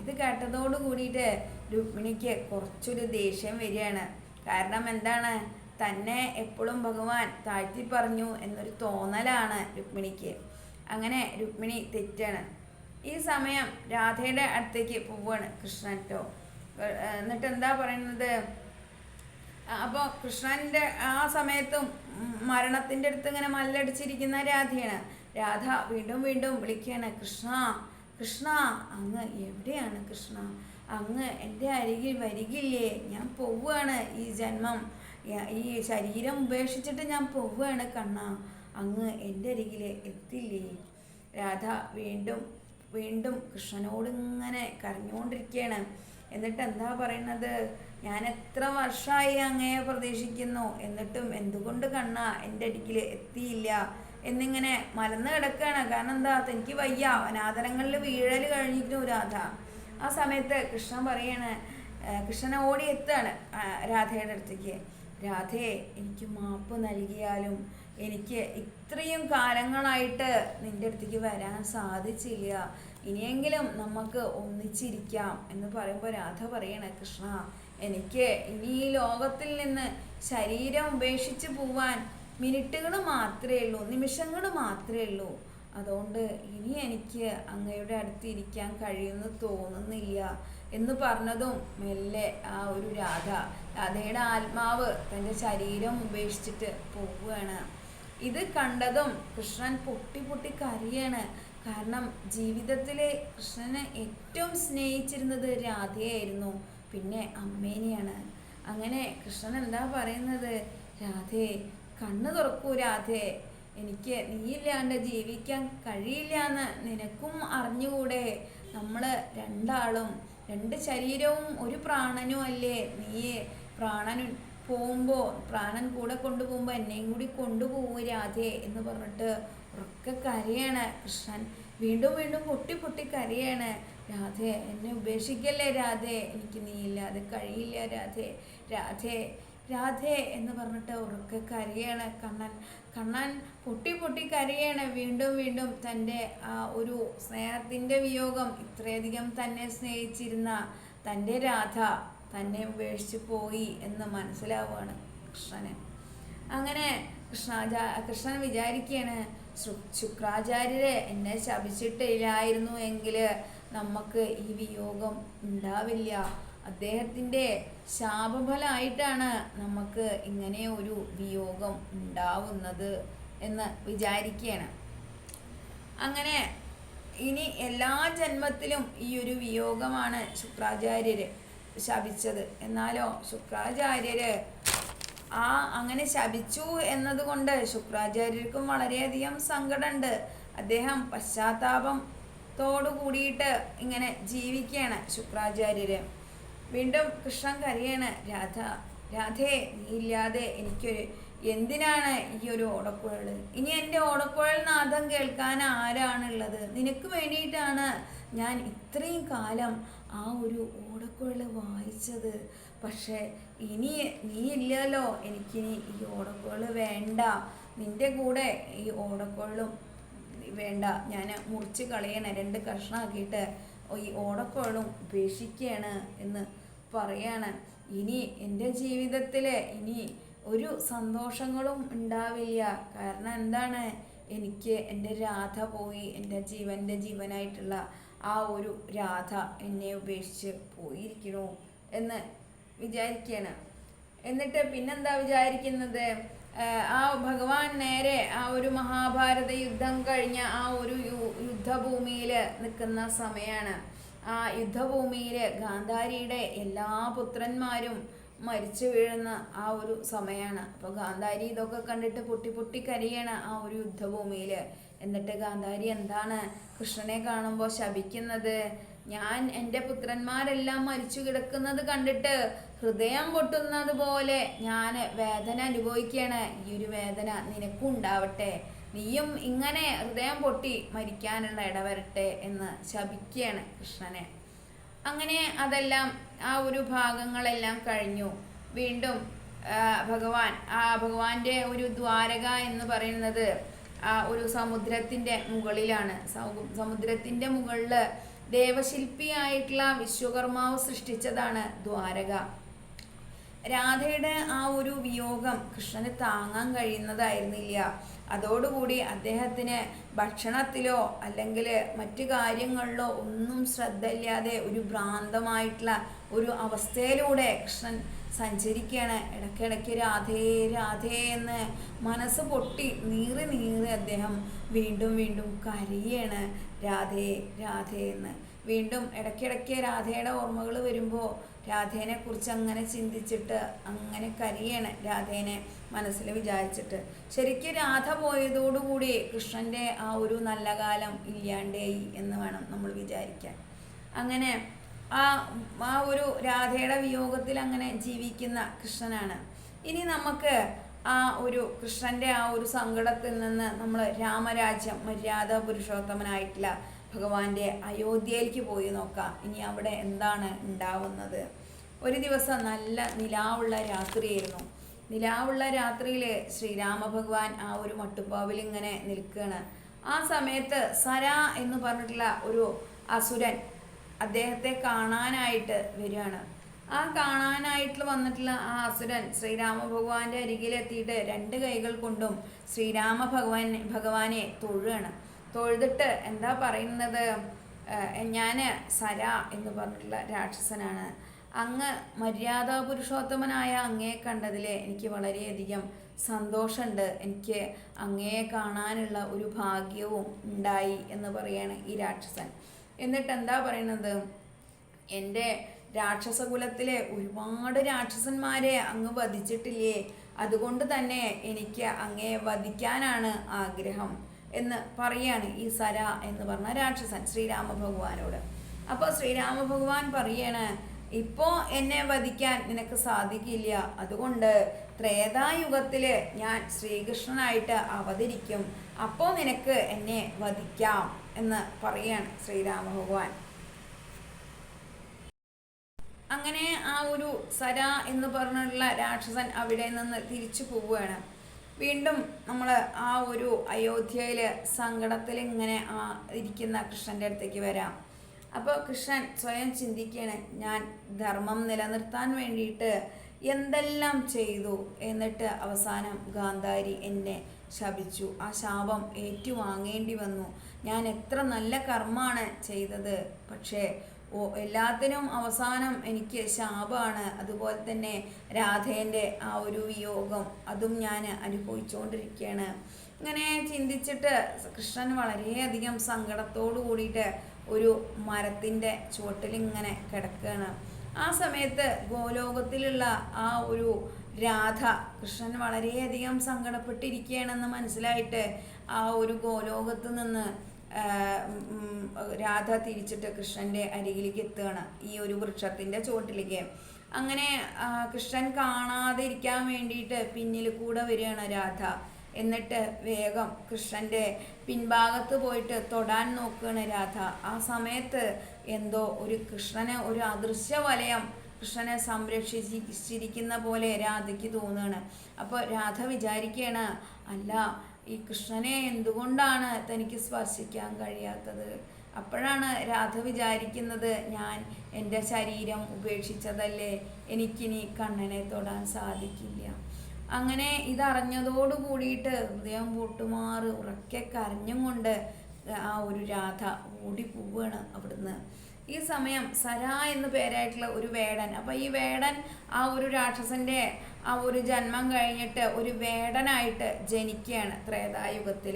ഇത് കേട്ടതോട് കൂടിയിട്ട് രുക്മിണിക്ക് കുറച്ചൊരു ദേഷ്യം വരികയാണ്. കാരണം എന്താണ്, തന്നെ എപ്പോഴും ഭഗവാൻ താഴ്ത്തി പറഞ്ഞു എന്നൊരു തോന്നലാണ് രുക്മിണിക്ക്. അങ്ങനെ രുക്മിണി തെറ്റാണ്. ഈ സമയം രാധയുടെ അടുത്തേക്ക് പോവാണ് കൃഷ്ണൻ ട്ടോ. എന്നിട്ട് എന്താ പറയുന്നത്, അപ്പോൾ കൃഷ്ണൻ്റെ ആ സമയത്തും മരണത്തിൻ്റെ അടുത്ത് ഇങ്ങനെ മല്ലടിച്ചിരിക്കുന്ന രാധയാണ്. രാധ വീണ്ടും വീണ്ടും വിളിക്കുകയാണ്, കൃഷ്ണ കൃഷ്ണ, അങ്ങ് എവിടെയാണ് കൃഷ്ണ? അങ്ങ് എൻ്റെ അരികിൽ വരികില്ലേ? ഞാൻ പോവുകയാണ്, ഈ ജന്മം ഈ ശരീരം ഉപേക്ഷിച്ചിട്ട് ഞാൻ പോവുകയാണ് കണ്ണ, അങ്ങ് എൻ്റെ അരികിൽ എത്തില്ലേ? രാധ വീണ്ടും വീണ്ടും കൃഷ്ണനോട് ഇങ്ങനെ കരഞ്ഞുകൊണ്ടിരിക്കുകയാണ്. എന്നിട്ട് എന്താ പറയുന്നത്, ഞാൻ എത്ര വർഷമായി അങ്ങയെ പ്രതീക്ഷിക്കുന്നു, എന്നിട്ടും എന്തുകൊണ്ട് കണ്ണ എൻ്റെ അരികിൽ എത്തിയില്ല എന്നിങ്ങനെ മലന്ന് കിടക്കുകയാണ്. കാരണം എന്താ, തനിക്ക് വയ്യ, അനാദരങ്ങളിൽ വീഴൽ കഴിഞ്ഞിരുന്നു രാധ. ആ സമയത്ത് കൃഷ്ണൻ പറയാണ്, കൃഷ്ണനെ ഓടി എത്തുകയാണ് രാധയുടെ അടുത്തേക്ക്. രാധേ, എനിക്ക് മാപ്പ് നൽകിയാലും എനിക്ക് ഇത്രയും കാലങ്ങളായിട്ട് നിൻ്റെ അടുത്തേക്ക് വരാൻ സാധിച്ചില്ല, ഇനിയെങ്കിലും നമുക്ക് ഒന്നിച്ചിരിക്കാം എന്ന് പറയുമ്പോൾ രാധ പറയണേ, കൃഷ്ണ എനിക്ക് ഇനി ഈ ലോകത്തിൽ നിന്ന് ശരീരം ഉപേക്ഷിച്ച് പോവാൻ മിനിറ്റുകൾ മാത്രമേ ഉള്ളൂ, നിമിഷങ്ങൾ മാത്രമേ ഉള്ളൂ. അതുകൊണ്ട് ഇനി എനിക്ക് അങ്ങയുടെ അടുത്ത് ഇരിക്കാൻ കഴിയുമെന്ന് തോന്നുന്നില്ല എന്ന് പറഞ്ഞതും മെല്ലെ ആ ഒരു രാധയുടെ ആത്മാവ് തൻ്റെ ശരീരം ഉപേക്ഷിച്ചിട്ട് പോവുകയാണ്. ഇത് കണ്ടതും കൃഷ്ണൻ പൊട്ടി പൊട്ടി കരയാണ്. കാരണം ജീവിതത്തിലെ കൃഷ്ണനെ ഏറ്റവും സ്നേഹിച്ചിരുന്നത് രാധയായിരുന്നു, പിന്നെ അമ്മേനെയാണ്. അങ്ങനെ കൃഷ്ണൻ എന്താ പറയുന്നത്, രാധേ കണ്ണ് തുറക്കൂ രാധേ, എനിക്ക് നീയില്ലാണ്ട് ജീവിക്കാൻ കഴിയില്ല എന്ന് നിനക്കും അറിഞ്ഞുകൂടെ? നമ്മൾ രണ്ടാളും രണ്ട് ശരീരവും ഒരു പ്രാണനും അല്ലേ? നീ പ്രാണനും പോകുമ്പോൾ പ്രാണൻ കൂടെ കൊണ്ടുപോകുമ്പോൾ എന്നെയും കൂടി കൊണ്ടുപോകും രാധേ എന്ന് പറഞ്ഞിട്ട് ഉറക്കെ കരയാണ് കൃഷ്ണൻ. വീണ്ടും വീണ്ടും പൊട്ടി പൊട്ടി കരയാണ്. രാധേ എന്നെ ഉപേക്ഷിക്കല്ലേ രാധേ, എനിക്ക് നീ ഇല്ലാതെ കഴിയില്ല രാധേ, രാധേ രാധേ എന്ന് പറഞ്ഞിട്ട് ഉറക്കെ കരയാണ് കണ്ണൻ പൊട്ടി പൊട്ടി കരയാണ്. വീണ്ടും വീണ്ടും തൻ്റെ ആ ഒരു സ്നേഹത്തിൻ്റെ വിയോഗം, ഇത്രയധികം തന്നെ സ്നേഹിച്ചിരുന്ന തൻ്റെ രാധ തന്നെ ഉപേക്ഷിച്ച് പോയി എന്ന് മനസ്സിലാവുകയാണ് കൃഷ്ണന്. അങ്ങനെ കൃഷ്ണൻ വിചാരിക്കുകയാണ്, ശുക്രാചാര്യരെ എന്നെ ശപിച്ചിട്ടില്ലായിരുന്നു എങ്കിൽ നമുക്ക് ഈ വിയോഗം ഉണ്ടാവില്ല, അദ്ദേഹത്തിൻ്റെ ശാപഫലമായിട്ടാണ് നമുക്ക് ഇങ്ങനെ ഒരു വിയോഗം ഉണ്ടാവുന്നത് എന്ന് വിചാരിക്കുകയാണ്. അങ്ങനെ ഇനി എല്ലാ ജന്മത്തിലും ഈ ഒരു വിയോഗമാണ് ശുക്രാചാര്യര് ശപിച്ചത്. എന്നാലോ ശുക്രാചാര്യര് അങ്ങനെ ശപിച്ചു എന്നതുകൊണ്ട് ശുക്രാചാര്യർക്കും വളരെയധികം സങ്കടമുണ്ട്. അദ്ദേഹം പശ്ചാത്താപത്തോടു കൂടിയിട്ട് ഇങ്ങനെ ജീവിക്കുകയാണ് ശുക്രാചാര്യര്. വീണ്ടും കൃഷ്ണൻ കരയാണ്, രാധേ നീ ഇല്ലാതെ എനിക്കൊരു എന്തിനാണ് ഈ ഒരു ഓടക്കുഴൽ? ഇനി എൻ്റെ ഓടക്കുഴൽ നാദം കേൾക്കാൻ ആരാണുള്ളത്? നിനക്ക് വേണ്ടിയിട്ടാണ് ഞാൻ ഇത്രയും കാലം ആ ഒരു ഓടക്കുഴൽ വായിച്ചത്. പക്ഷേ ഇനി നീ ഇല്ലല്ലോ, എനിക്കിനി ഈ ഓടക്കുഴൽ വേണ്ട, നിൻ്റെ കൂടെ ഈ ഓടക്കുഴലും വേണ്ട, ഞാൻ മുറിച്ച് കളയണ, 2 കഷ്ണമാക്കിയിട്ട് ഈ ഓടക്കുഴലും ഉപേക്ഷിക്കുകയാണ് എന്ന് പറയാണ്. ഇനി എൻ്റെ ജീവിതത്തിൽ ഇനി ഒരു സന്തോഷങ്ങളും ഉണ്ടാവില്ല. കാരണം എന്താണ്, എനിക്ക് എൻ്റെ രാധ പോയി, എൻ്റെ ജീവൻ്റെ ജീവനായിട്ടുള്ള ആ ഒരു രാധ എന്നെ ഉപേക്ഷിച്ച് പോയിരിക്കണു എന്ന് വിചാരിക്കുകയാണ്. എന്നിട്ട് പിന്നെന്താ വിചാരിക്കുന്നത്, ആ ഭഗവാൻ നേരെ ആ ഒരു മഹാഭാരത യുദ്ധം കഴിഞ്ഞ ആ ഒരു യുദ്ധഭൂമിയിൽ നിൽക്കുന്ന സമയമാണ്. ആ യുദ്ധഭൂമിയിൽ ഗാന്ധാരിയുടെ എല്ലാ പുത്രന്മാരും മരിച്ചു വീഴുന്ന ആ ഒരു സമയമാണ്. അപ്പോൾ ഗാന്ധാരി ഇതൊക്കെ കണ്ടിട്ട് പൊട്ടി പൊട്ടി കരയാണ് ആ ഒരു യുദ്ധഭൂമിയിൽ. എന്നിട്ട് ഗാന്ധാരി എന്താണ് കൃഷ്ണനെ കാണുമ്പോൾ ശപിക്കുന്നത്? ഞാൻ എൻ്റെ പുത്രന്മാരെല്ലാം മരിച്ചു കിടക്കുന്നത് കണ്ടിട്ട് ഹൃദയം പൊട്ടുന്നത് പോലെ ഞാൻ വേദന അനുഭവിക്കുകയാണ്. ഈ ഒരു വേദന നിനക്കും ഉണ്ടാവട്ടെ, നീയും ഇങ്ങനെ ഹൃദയം പൊട്ടി മരിക്കാനുള്ള ഇടവരട്ടെ എന്ന് ശപിക്കുകയാണ് കൃഷ്ണനെ. അങ്ങനെ അതെല്ലാം ആ ഒരു ഭാഗങ്ങളെല്ലാം കഴിഞ്ഞു. വീണ്ടും ഭഗവാന്റെ ഒരു ദ്വാരക എന്ന് പറയുന്നത് ആ ഒരു സമുദ്രത്തിൻ്റെ മുകളിലാണ്. സമുദ്രത്തിൻ്റെ മുകളിൽ ദേവശില്പിയായിട്ടുള്ള വിശ്വകർമാവ് സൃഷ്ടിച്ചതാണ് ദ്വാരക. രാധയുടെ ആ ഒരു വിയോഗം കൃഷ്ണന് താങ്ങാൻ കഴിയുന്നതായിരുന്നില്ല. അതോടുകൂടി അദ്ദേഹത്തിന് ഭക്ഷണത്തിലോ അല്ലെങ്കിൽ മറ്റു കാര്യങ്ങളിലോ ഒന്നും ശ്രദ്ധയില്ലാതെ ഒരു ഭ്രാന്തമായിട്ടുള്ള ഒരു അവസ്ഥയിലൂടെ കൃഷ്ണൻ സഞ്ചരിക്കുകയാണ്. ഇടയ്ക്കിടയ്ക്ക് രാധേ രാധേ എന്ന് മനസ്സ് പൊട്ടി നീറി അദ്ദേഹം വീണ്ടും വീണ്ടും കരയാണ്, രാധേ രാധേ എന്ന്. വീണ്ടും ഇടയ്ക്കിടയ്ക്ക് രാധയുടെ ഓർമ്മകൾ വരുമ്പോൾ രാധേനെ കുറിച്ച് അങ്ങനെ ചിന്തിച്ചിട്ട് അങ്ങനെ കരയാണ്, രാധേനെ മനസ്സിൽ വിചാരിച്ചിട്ട്. ശരിക്കും രാധ പോയതോടുകൂടി കൃഷ്ണൻ്റെ ആ ഒരു നല്ല കാലം ഇല്ലാണ്ടായി എന്ന് വേണം നമ്മൾ വിചാരിക്കാൻ. അങ്ങനെ ആ ഒരു രാധയുടെ വിയോഗത്തിൽ അങ്ങനെ ജീവിക്കുന്ന കൃഷ്ണനാണ്. ഇനി നമുക്ക് ആ ഒരു കൃഷ്ണൻ്റെ ആ ഒരു സങ്കടത്തിൽ നിന്ന് നമ്മൾ രാമരാജ്യം മര്യാദ പുരുഷോത്തമനായിട്ടുള്ള ഭഗവാന്റെ അയോധ്യയിലേക്ക് പോയി നോക്കാം. ഇനി അവിടെ എന്താണ് ഉണ്ടാവുന്നത്? ഒരു ദിവസം നല്ല നിലാവുള്ള രാത്രിയായിരുന്നു. നിലാവുള്ള രാത്രിയിൽ ശ്രീരാമ ഭഗവാൻ ആ ഒരു മട്ടുപ്പാവിൽ ഇങ്ങനെ നിൽക്കുകയാണ്. ആ സമയത്ത് സര എന്ന് പറഞ്ഞിട്ടുള്ള ഒരു അസുരൻ അദ്ദേഹത്തെ കാണാനായിട്ട് വരികയാണ്. ആ കാണാനായിട്ട് വന്നിട്ടുള്ള ആ അസുരൻ ശ്രീരാമ ഭഗവാന്റെ അരികിലെത്തിയിട്ട് രണ്ട് കൈകൾ കൊണ്ടും ശ്രീരാമ ഭഗവാനെ തൊഴുകയാണ്. തൊഴുതിട്ട് എന്താ പറയുന്നത്? ഞാൻ സര എന്ന് പറഞ്ഞിട്ടുള്ള രാക്ഷസനാണ്. അങ്ങ് മര്യാദാ പുരുഷോത്തമനായ അങ്ങയെ കണ്ടതിൽ എനിക്ക് വളരെയധികം സന്തോഷമുണ്ട്. എനിക്ക് അങ്ങയെ കാണാനുള്ള ഒരു ഭാഗ്യവും ഉണ്ടായി എന്ന് പറയാണ് ഈ രാക്ഷസൻ. എന്നിട്ട് എന്താ പറയുന്നത്? എൻ്റെ രാക്ഷസകുലത്തിലെ ഒരുപാട് രാക്ഷസന്മാരെ അങ്ങ് വധിച്ചിട്ടില്ലേ, അതുകൊണ്ട് തന്നെ എനിക്ക് അങ്ങയെ വധിക്കാനാണ് ആഗ്രഹം എന്ന് പറയാണ് ഈ സര എന്ന് പറഞ്ഞ രാക്ഷസൻ ശ്രീരാമ ഭഗവാനോട്. അപ്പോൾ ശ്രീരാമ ഭഗവാൻ പറയാണ്, ഇപ്പോൾ എന്നെ വധിക്കാൻ നിനക്ക് സാധിക്കില്ല, അതുകൊണ്ട് ത്രേതായുഗത്തിൽ ഞാൻ ശ്രീകൃഷ്ണനായിട്ട് അവതരിക്കും, അപ്പോൾ നിനക്ക് എന്നെ വധിക്കാം എന്ന് പറയാണ് ശ്രീരാമ ഭഗവാൻ. അങ്ങനെ ആ ഒരു സര എന്ന് പറഞ്ഞിട്ടുള്ള രാക്ഷസൻ അവിടെ നിന്ന് തിരിച്ചു പോവുകയാണ്. വീണ്ടും നമ്മൾ ആ ഒരു അയോധ്യയിൽ സങ്കടത്തിൽ ഇങ്ങനെ ഇരിക്കുന്ന കൃഷ്ണൻ്റെ അടുത്തേക്ക് വരാം. അപ്പോൾ കൃഷ്ണൻ സ്വയം ചിന്തിക്കുകയാണ്, ഞാൻ ധർമ്മം നിലനിർത്താൻ വേണ്ടിയിട്ട് എന്തെല്ലാം ചെയ്തു, എന്നിട്ട് അവസാനം ഗാന്ധാരി എന്നെ ശപിച്ചു, ആ ശാപം ഏറ്റുവാങ്ങേണ്ടി വന്നു. ഞാൻ എത്ര നല്ല കർമ്മമാണ് ചെയ്തത്, പക്ഷേ എല്ലാത്തിനും അവസാനം എനിക്ക് ശാപമാണ്. അതുപോലെ തന്നെ രാധേൻ്റെ ആ ഒരു വിയോഗം അതും ഞാൻ അനുഭവിച്ചുകൊണ്ടിരിക്കുകയാണ്. ഇങ്ങനെ ചിന്തിച്ചിട്ട് കൃഷ്ണൻ വളരെയധികം സങ്കടത്തോടു കൂടിയിട്ട് ഒരു മരത്തിൻ്റെ ചുവട്ടിൽ ഇങ്ങനെ കിടക്കുകയാണ്. ആ സമയത്ത് ഗോലോകത്തിലുള്ള ആ ഒരു രാധ കൃഷ്ണൻ വളരെയധികം സങ്കടപ്പെട്ടിരിക്കുകയാണെന്ന് മനസ്സിലായിട്ട് ആ ഒരു ഗോലോകത്ത് നിന്ന് രാധ തിരിച്ചിട്ട് കൃഷ്ണൻ്റെ അരികിലേക്ക് എത്തുകയാണ്, ഈ ഒരു വൃക്ഷത്തിൻ്റെ ചുവട്ടിലേക്ക്. അങ്ങനെ കൃഷ്ണൻ കാണാതെ ഇരിക്കാൻ വേണ്ടിയിട്ട് പിന്നിൽ കൂടെ വരികയാണ് രാധ. എന്നിട്ട് വേഗം കൃഷ്ണൻ്റെ പിൻഭാഗത്ത് പോയിട്ട് തൊടാൻ നോക്കുകയാണ് രാധ. ആ സമയത്ത് എന്തോ ഒരു കൃഷ്ണനെ ഒരു അദൃശ്യ വലയം കൃഷ്ണനെ സംരക്ഷിച്ചിരിക്കുന്ന പോലെ രാധയ്ക്ക് തോന്നുകയാണ്. അപ്പോൾ രാധ വിചാരിക്കുകയാണ്, അല്ല ഈ കൃഷ്ണനെ എന്തുകൊണ്ടാണ് തനിക്ക് സ്പർശിക്കാൻ കഴിയാത്തത്? അപ്പോഴാണ് രാധ വിചാരിക്കുന്നത്, ഞാൻ എൻ്റെ ശരീരം ഉപേക്ഷിച്ചതല്ലേ, എനിക്കിനി കണ്ണനെ തൊടാൻ സാധിക്കില്ല. അങ്ങനെ ഇതറിഞ്ഞതോടു കൂടിയിട്ട് ഹൃദയം പൊട്ടുമാറ് ഉറക്കെ കരഞ്ഞും കൊണ്ട് ആ ഒരു രാധ ഓടിപ്പോവുകയാണ് അവിടുന്ന്. ഈ സമയം സര എന്ന് പേരായിട്ടുള്ള ഒരു വേടൻ, അപ്പോൾ ഈ വേടൻ ആ ഒരു രാക്ഷസൻ്റെ ആ ഒരു ജന്മം കഴിഞ്ഞിട്ട് ഒരു വേടനായിട്ട് ജനിക്കുകയാണ് ത്രേതായുഗത്തിൽ.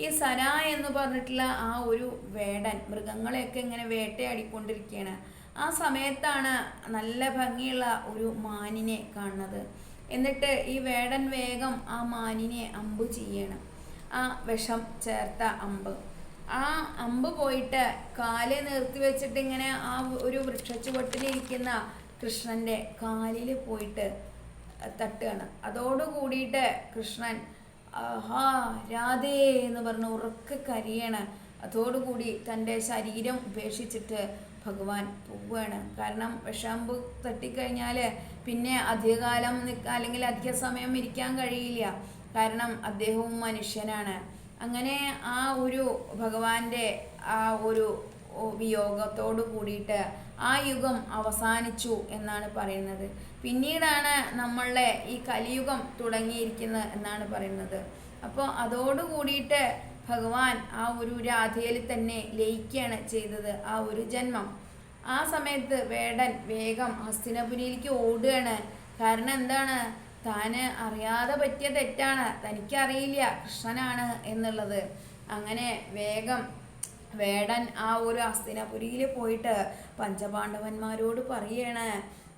ഈ സര എന്ന് പറഞ്ഞിട്ടുള്ള ആ ഒരു വേടൻ മൃഗങ്ങളെയൊക്കെ ഇങ്ങനെ വേട്ടയാടിക്കൊണ്ടിരിക്കുകയാണ്. ആ സമയത്താണ് നല്ല ഭംഗിയുള്ള ഒരു മാനിനെ കാണുന്നത്. എന്നിട്ട് ഈ വേടൻ വേഗം ആ മാനിനെ അമ്പ് ചെയ്യണം. ആ വിഷം ചേർത്ത അമ്പ്. ആ അമ്പ് പോയിട്ട് കാല് നിർത്തി വെച്ചിട്ട് ഇങ്ങനെ ആ ഒരു വൃക്ഷച്ചുവട്ടിലിരിക്കുന്ന കൃഷ്ണൻ്റെ കാലിൽ പോയിട്ട് തട്ടുകയാണ്. അതോടുകൂടിയിട്ട് കൃഷ്ണൻ ആഹാ രാധേ എന്ന് പറഞ്ഞ് ഉറക്കെ കരയാണ്. അതോടുകൂടി തൻ്റെ ശരീരം ഉപേക്ഷിച്ചിട്ട് ഭഗവാൻ പോവുകയാണ്. കാരണം വിഷാമ്പ് തട്ടിക്കഴിഞ്ഞാൽ പിന്നെ അധികകാലം അല്ലെങ്കിൽ അധിക സമയം ഇരിക്കാൻ കഴിയില്ല. കാരണം അദ്ദേഹവും മനുഷ്യനാണ്. അങ്ങനെ ആ ഒരു ഭഗവാന്റെ ആ ഒരു വിയോഗത്തോട് കൂടിയിട്ട് ആ യുഗം അവസാനിച്ചു എന്നാണ് പറയുന്നത്. പിന്നീടാണ് നമ്മളുടെ ഈ കലിയുഗം തുടങ്ങിയിരിക്കുന്നത് എന്നാണ് പറയുന്നത്. അപ്പോൾ അതോട് കൂടിയിട്ട് ഭഗവാൻ ആ ഒരു രാധയിൽ തന്നെ ലയിക്കുകയാണ് ചെയ്തത് ആ ഒരു ജന്മം. ആ സമയത്ത് വേടൻ വേഗം ഹസ്തിനപുരിയിലേക്ക് ഓടുകയാണ്. കാരണം എന്താണ്, താന് അറിയാതെ പറ്റിയ തെറ്റാണ്, തനിക്കറിയില്ല കൃഷ്ണനാണ് എന്നുള്ളത്. അങ്ങനെ വേഗം വേടൻ ആ ഒരു ഹസ്തിനപുരിയിൽ പോയിട്ട് പഞ്ചപാണ്ഡവന്മാരോട് പറയാണ്,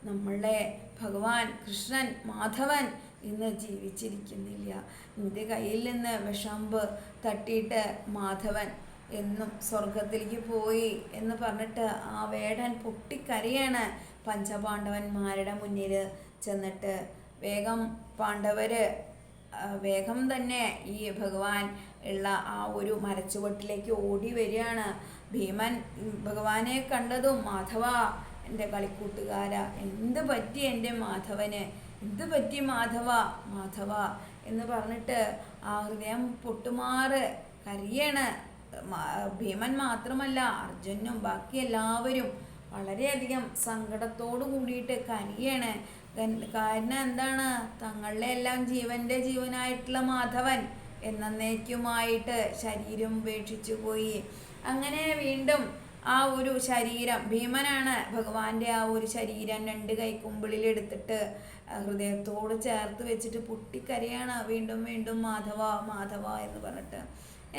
നമ്മളുടെ ഭഗവാൻ കൃഷ്ണൻ മാധവൻ ഇന്ന് ജീവിച്ചിരിക്കുന്നില്ല. നിന്റെ കയ്യിൽ നിന്ന് വിഷാമ്പ് തട്ടിയിട്ട് മാധവൻ എന്നും സ്വർഗത്തിലേക്ക് പോയി എന്ന് പറഞ്ഞിട്ട് ആ വേടൻ പൊട്ടിക്കരയാണ്. പഞ്ചപാണ്ഡവന്മാരുടെ മുന്നിൽ ചെന്നിട്ട് വേഗം പാണ്ഡവര് വേഗം തന്നെ ഈ ഭഗവാൻ ഉള്ള ആ ഒരു മരച്ചുവട്ടിലേക്ക് ഓടി വരികയാണ്. ഭീമൻ ഭഗവാനെ കണ്ടതും മാധവ എൻ്റെ കളിക്കൂട്ടുകാര, എന്ത് പറ്റി എൻ്റെ മാധവന്, എന്ത് പറ്റി മാധവ മാധവ എന്ന് പറഞ്ഞിട്ട് ആ ഹൃദയം പൊട്ടുമാറ് കരയാണ്. ഭീമൻ മാത്രമല്ല അർജുനും ബാക്കി എല്ലാവരും വളരെയധികം സങ്കടത്തോടു കൂടിയിട്ട് കരയാണ്. കാരണം എന്താണ്, തങ്ങളുടെ എല്ലാം ജീവൻ്റെ ജീവനായിട്ടുള്ള മാധവൻ എന്നേക്കുമായിട്ട് ശരീരം ഉപേക്ഷിച്ചു പോയി. അങ്ങനെ വീണ്ടും ആ ഒരു ശരീരം, ഭീമനാണ് ഭഗവാന്റെ ആ ഒരു ശരീരം രണ്ട് കൈക്കുമ്പിളിൽ എടുത്തിട്ട് ഹൃദയത്തോട് ചേർത്ത് വെച്ചിട്ട് പൊട്ടിക്കരയാണ് വീണ്ടും വീണ്ടും മാധവ മാധവ എന്ന് പറഞ്ഞിട്ട്.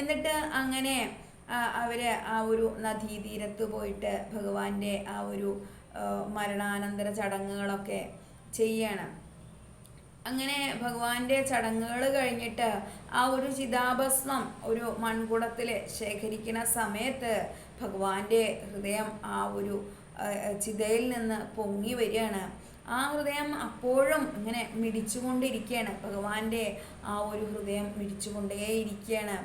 എന്നിട്ട് അങ്ങനെ അവര് ആ ഒരു നദീതീരത്ത് പോയിട്ട് ഭഗവാന്റെ ആ ഒരു മരണാനന്തര ചടങ്ങുകളൊക്കെ ചെയ്യണം. അങ്ങനെ ഭഗവാന്റെ ചടങ്ങുകൾ കഴിഞ്ഞിട്ട് ആ ഒരു ചിതാഭസ്മം ഒരു മൺകുടത്തിൽ ശേഖരിക്കുന്ന സമയത്ത് ഭഗവാന്റെ ഹൃദയം ആ ഒരു ചിതയിൽ നിന്ന് പൊങ്ങി വരികയാണ്. ആ ഹൃദയം അപ്പോഴും ഇങ്ങനെ മിടിച്ചുകൊണ്ടിരിക്കുകയാണ്. ഭഗവാന്റെ ആ ഒരു ഹൃദയം മിടിച്ചുകൊണ്ടേയിരിക്കുകയാണ്.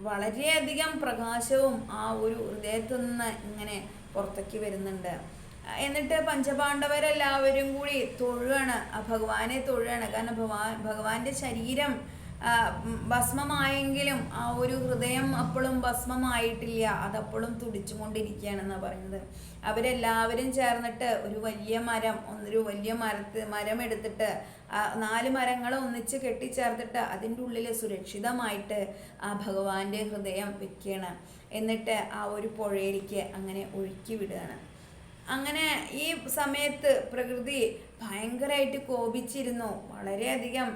വളരെയധികം പ്രകാശവും ആ ഒരു ഹൃദയത്തിൽ നിന്ന് ഇങ്ങനെ പുറത്തേക്ക് വരുന്നുണ്ട്. എന്നിട്ട് പഞ്ചപാണ്ഡവരെല്ലാവരും കൂടി തൊഴുകയാണ്, ഭഗവാനെ തൊഴുകയാണ്. കാരണം ഭഗവാന്റെ ശരീരം ഭസ്മമായെങ്കിലും ആ ഒരു ഹൃദയം അപ്പോഴും ഭസ്മമായിട്ടില്ല, അതപ്പോഴും തുടിച്ചുകൊണ്ടിരിക്കുകയാണെന്നാണ് പറയുന്നത്. അവരെല്ലാവരും ചേർന്നിട്ട് ഒരു വലിയ മരം എടുത്തിട്ട് 4 മരങ്ങൾ ഒന്നിച്ച് കെട്ടിച്ചേർത്തിട്ട് അതിൻ്റെ ഉള്ളിൽ സുരക്ഷിതമായിട്ട് ആ ഭഗവാന്റെ ഹൃദയം വെക്കുകയാണ്. എന്നിട്ട് ആ ഒരു പുഴയിലേക്ക് അങ്ങനെ ഒഴുക്കി വിടുകയാണ്. അങ്ങനെ ഈ സമയത്ത് പ്രകൃതി ഭയങ്കരമായിട്ട് കോപിച്ചിരുന്നു. വളരെയധികം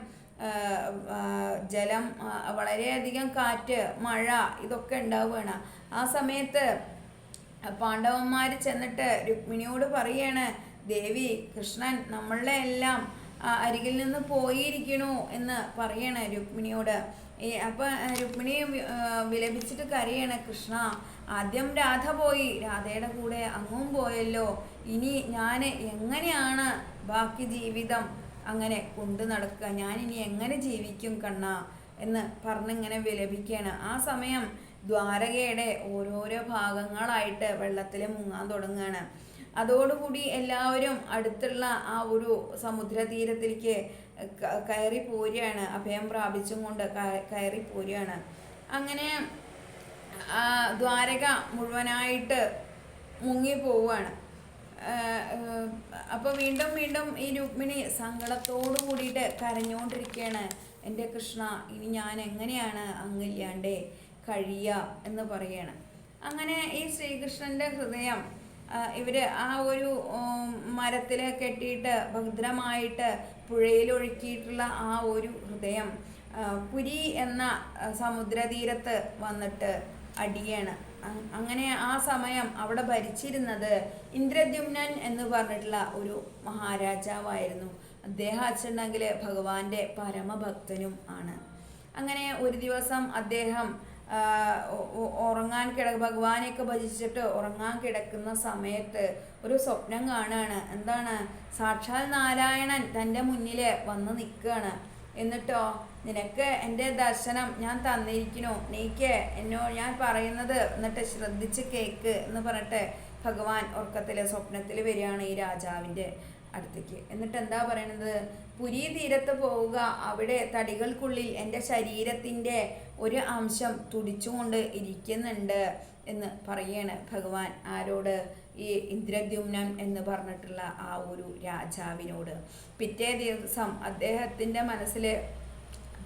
ജലം, വളരെയധികം കാറ്റ്, മഴ ഇതൊക്കെ ഉണ്ടാവുകയാണ്. ആ സമയത്ത് പാണ്ഡവന്മാർ ചെന്നിട്ട് രുക്മിണിയോട് പറയാണ്, ദേവി കൃഷ്ണൻ നമ്മളുടെ എല്ലാം അരികിൽ നിന്ന് പോയിരിക്കണു എന്ന് പറയണ രുക്മിണിയോട്. അപ്പം രുക്മിണി വിലപിച്ചിട്ട് കരയാണ്, കൃഷ്ണ ആദ്യം രാധ പോയി, രാധയുടെ കൂടെ അങ്ങും പോയല്ലോ, ഇനി ഞാൻ എങ്ങനെയാണ് ബാക്കി ജീവിതം അങ്ങനെ കൊണ്ടു നടക്കുക, ഞാനിനി എങ്ങനെ ജീവിക്കും കണ്ണ എന്ന് പറഞ്ഞിങ്ങനെ വിലപിക്കുകയാണ്. ആ സമയം ദ്വാരകയുടെ ഓരോരോ ഭാഗങ്ങളായിട്ട് വെള്ളത്തിൽ മുങ്ങാൻ തുടങ്ങുകയാണ്. അതോടുകൂടി എല്ലാവരും അടുത്തുള്ള ആ ഒരു സമുദ്രതീരത്തിലേക്ക് കയറി പോരുകയാണ്. അഭയം പ്രാപിച്ചും കൊണ്ട് കയറി പോരുകയാണ്. അങ്ങനെ ദ്വാരക മുഴുവനായിട്ട് മുങ്ങി പോവുകയാണ്. അപ്പോൾ വീണ്ടും വീണ്ടും ഈ രുക്മിണി സങ്കടത്തോടു കൂടിയിട്ട് കരഞ്ഞുകൊണ്ടിരിക്കുകയാണ്, എൻ്റെ കൃഷ്ണ ഇനി ഞാൻ എങ്ങനെയാണ് അങ്ങില്ലാണ്ടേ കഴിയുക എന്ന് പറയുകയാണ്. അങ്ങനെ ഈ ശ്രീകൃഷ്ണൻ്റെ ഹൃദയം ഇവർ ആ ഒരു മരത്തിൽ കെട്ടിയിട്ട് ഭദ്രമായിട്ട് പുഴയിലൊഴുക്കിയിട്ടുള്ള ആ ഒരു ഹൃദയം പുരി എന്ന സമുദ്രതീരത്ത് വന്നിട്ട് അടിയാണ്. അങ്ങനെ ആ സമയം അവിടെ ഭരിച്ചിരുന്നത് ഇന്ദ്രദ്യുമ്നൻ എന്ന് പറഞ്ഞിട്ടുള്ള ഒരു മഹാരാജാവായിരുന്നു. അദ്ദേഹം അച്ഛനെങ്കിൽ ഭഗവാന്റെ പരമഭക്തനും ആണ്. അങ്ങനെ ഒരു ദിവസം അദ്ദേഹം ഭഗവാനെയൊക്കെ ഭജിച്ചിട്ട് ഉറങ്ങാൻ കിടക്കുന്ന സമയത്ത് ഒരു സ്വപ്നം കാണുകയാണ്. എന്താണ്? സാക്ഷാൽ നാരായണൻ തൻ്റെ മുന്നിൽ വന്ന് നിൽക്കുകയാണ്. എന്നിട്ടോ, നിനക്ക് എൻ്റെ ദർശനം ഞാൻ തന്നിരിക്കുന്നു, നീക്ക് ഞാൻ പറയുന്നത് എന്നിട്ട് ശ്രദ്ധിച്ച് കേക്ക് എന്ന് പറഞ്ഞിട്ട് ഭഗവാൻ സ്വപ്നത്തിൽ വരികയാണ് ഈ രാജാവിൻ്റെ അടുത്തേക്ക്. എന്നിട്ട് എന്താ പറയണത്? പുരി തീരത്ത് പോവുക, അവിടെ തടികൾക്കുള്ളിൽ എൻ്റെ ശരീരത്തിൻ്റെ ഒരു അംശം തുടിച്ചുകൊണ്ട് ഇരിക്കുന്നുണ്ട് എന്ന് പറയാണ് ഭഗവാൻ. ആരോട്? ഈ ഇന്ദ്രദ്യുമ്നൻ എന്ന് പറഞ്ഞിട്ടുള്ള ആ ഒരു രാജാവിനോട്. പിറ്റേ ദിവസം അദ്ദേഹത്തിൻ്റെ മനസ്സിൽ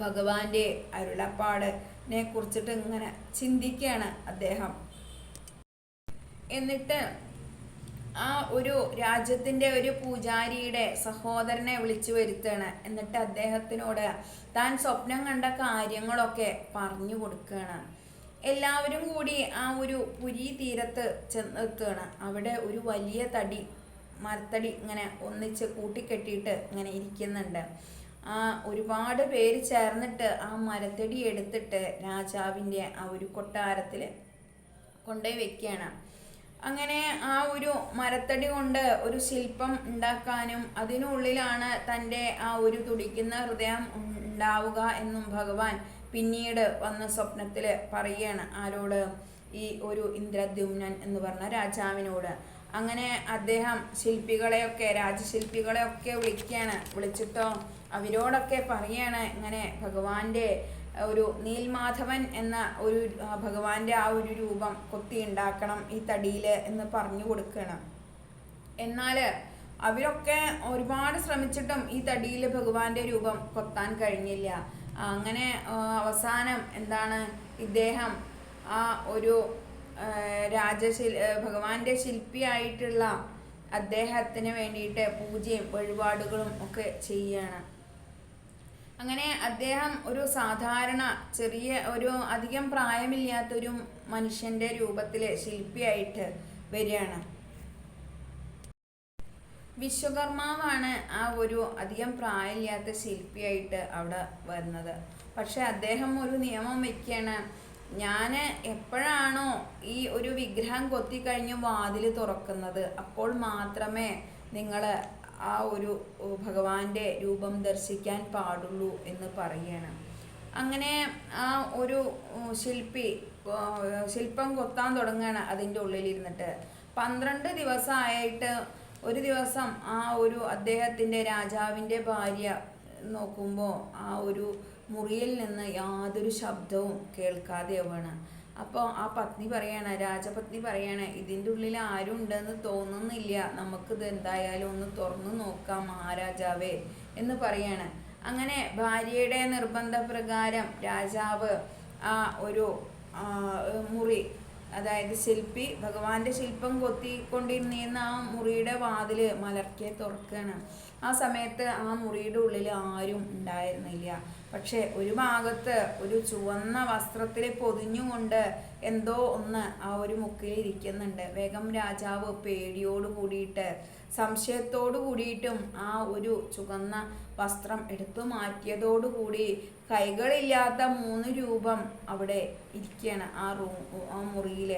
ഭഗവാന്റെ അരുളപ്പാടിനെ കുറിച്ചിട്ട് ഇങ്ങനെ ചിന്തിക്കുകയാണ് അദ്ദേഹം. എന്നിട്ട് ആ ഒരു രാജ്യത്തിൻ്റെ ഒരു പൂജാരിയുടെ സഹോദരനെ വിളിച്ചു വരുത്തുകയാണ്. എന്നിട്ട് അദ്ദേഹത്തിനോട് താൻ സ്വപ്നം കണ്ട കാര്യങ്ങളൊക്കെ പറഞ്ഞു കൊടുക്കുകയാണ്. എല്ലാവരും കൂടി ആ ഒരു പുരി തീരത്ത് ചെന്നെത്തുകയാണ്. അവിടെ ഒരു വലിയ മരത്തടി ഇങ്ങനെ ഒന്നിച്ച് കൂട്ടിക്കെട്ടിയിട്ട് ഇങ്ങനെ ഇരിക്കുന്നുണ്ട്. ഒരുപാട് പേര് ചേർന്നിട്ട് ആ മരത്തടി എടുത്തിട്ട് രാജാവിൻ്റെ ആ ഒരു കൊട്ടാരത്തിൽ കൊണ്ടുപോയി വെക്കുകയാണ്. അങ്ങനെ ആ ഒരു മരത്തടി കൊണ്ട് ഒരു ശില്പം ഉണ്ടാക്കാനും അതിനുള്ളിലാണ് തൻ്റെ ആ ഒരു തുടിക്കുന്ന ഹൃദയം ഉണ്ടാവുക എന്നും ഭഗവാൻ പിന്നീട് വന്ന സ്വപ്നത്തിൽ പറയുകയാണ്. ആരോട്? ഈ ഒരു ഇന്ദ്രദ്യുമ്നൻ എന്ന് പറഞ്ഞ രാജാവിനോട്. അങ്ങനെ അദ്ദേഹം രാജശില്പികളെയൊക്കെ വിളിച്ചിട്ടോ അവരോടൊക്കെ പറയാണ്, ഇങ്ങനെ ഭഗവാന്റെ ഒരു നീൽമാധവൻ എന്ന ഒരു ഭഗവാന്റെ ആ ഒരു രൂപം കൊത്തി ഉണ്ടാക്കണം ഈ തടിയിൽ എന്ന് പറഞ്ഞു കൊടുക്കണം. എന്നാൽ അവരൊക്കെ ഒരുപാട് ശ്രമിച്ചിട്ടും ഈ തടിയിൽ ഭഗവാന്റെ രൂപം കൊത്താൻ കഴിഞ്ഞില്ല. അങ്ങനെ അവസാനം എന്താണ്, ഇദ്ദേഹം ആ ഒരു ഭഗവാന്റെ ശില്പിയായിട്ടുള്ള അദ്ദേഹത്തിന് വേണ്ടിയിട്ട് പൂജയും വഴിപാടുകളും ഒക്കെ ചെയ്യാണ്. അങ്ങനെ അദ്ദേഹം ഒരു സാധാരണ അധികം പ്രായമില്ലാത്തൊരു മനുഷ്യന്റെ രൂപത്തിൽ ശില്പിയായിട്ട് വരികയാണ്. വിശ്വകർമാവാണ് ആ ഒരു അധികം പ്രായമില്ലാത്ത ശില്പിയായിട്ട് അവിടെ വരുന്നത്. പക്ഷെ അദ്ദേഹം ഒരു നിയമം വെക്കുകയാണ്, ഞാൻ എപ്പോഴാണോ ഈ ഒരു വിഗ്രഹം കൊത്തിക്കഴിഞ്ഞ് വാതിൽ തുറക്കുന്നത് അപ്പോൾ മാത്രമേ നിങ്ങൾ ആ ഒരു ഭഗവാന്റെ രൂപം ദർശിക്കാൻ പാടുള്ളൂ എന്ന് പറയുകയാണ്. അങ്ങനെ ആ ഒരു ശില്പം കൊത്താൻ തുടങ്ങുകയാണ് അതിൻ്റെ ഉള്ളിലിരുന്നിട്ട്. 12 ദിവസമായിട്ട് ഒരു ദിവസം ആ ഒരു അദ്ദേഹത്തിൻ്റെ രാജാവിൻ്റെ ഭാര്യ നോക്കുമ്പോൾ ആ ഒരു മുറിയിൽ നിന്ന് യാതൊരു ശബ്ദവും കേൾക്കാതെയാവാണ്. അപ്പോൾ ആ രാജപത്നി പറയാണ്, ഇതിൻ്റെ ഉള്ളിൽ ആരും ഉണ്ടെന്ന് തോന്നുന്നില്ല, നമുക്കിത് എന്തായാലും ഒന്ന് തുറന്നു നോക്കാം മഹാരാജാവേ എന്ന് പറയാണ്. അങ്ങനെ ഭാര്യയുടെ നിർബന്ധപ്രകാരം രാജാവ് ആ ഒരു മുറി, അതായത് ഭഗവാന്റെ ശില്പം കൊത്തിക്കൊണ്ടിരുന്ന ആ മുറിയുടെ വാതില് മലർക്കെ തുറക്കുകയാണ്. ആ സമയത്ത് ആ മുറിയുടെ ഉള്ളിൽ ആരും ഉണ്ടായിരുന്നില്ല. പക്ഷെ ഒരു ഭാഗത്ത് ഒരു ചുവന്ന വസ്ത്രത്തിൽ പൊതിഞ്ഞുകൊണ്ട് എന്തോ ഒന്ന് ആ ഒരു മുക്കിൽ ഇരിക്കുന്നുണ്ട്. വേഗം രാജാവ് പേടിയോട് കൂടിയിട്ട് സംശയത്തോടു കൂടിയിട്ടും ആ ഒരു ചുവന്ന വസ്ത്രം എടുത്തു മാറ്റിയതോടുകൂടി കൈകളില്ലാത്ത 3 രൂപം അവിടെ ഇരിക്കുകയാണ് ആ മുറിയിൽ.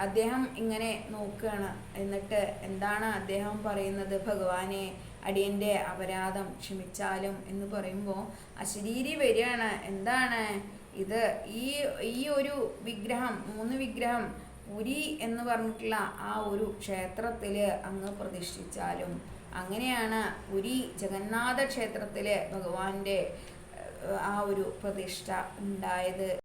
അദ്ദേഹം ഇങ്ങനെ നോക്കുകയാണ്. എന്നിട്ട് എന്താണ് അദ്ദേഹം പറയുന്നത്? ഭഗവാനെ, അടിയൻ്റെ അപരാധം ക്ഷമിച്ചാലും എന്ന് പറയുമ്പോൾ അശരീരി വരികയാണ്. എന്താണ് ഇത്? ഈ ഒരു വിഗ്രഹം 3 വിഗ്രഹം പുരി എന്ന് പറഞ്ഞിട്ടുള്ള ആ ഒരു ക്ഷേത്രത്തിൽ അങ്ങ് പ്രതിഷ്ഠിച്ചാലും, അങ്ങനെയാണ് പുരി ജഗന്നാഥ ക്ഷേത്രത്തിൽ ഭഗവാന്റെ ആ ഒരു പ്രതിഷ്ഠ ഉണ്ടായത്.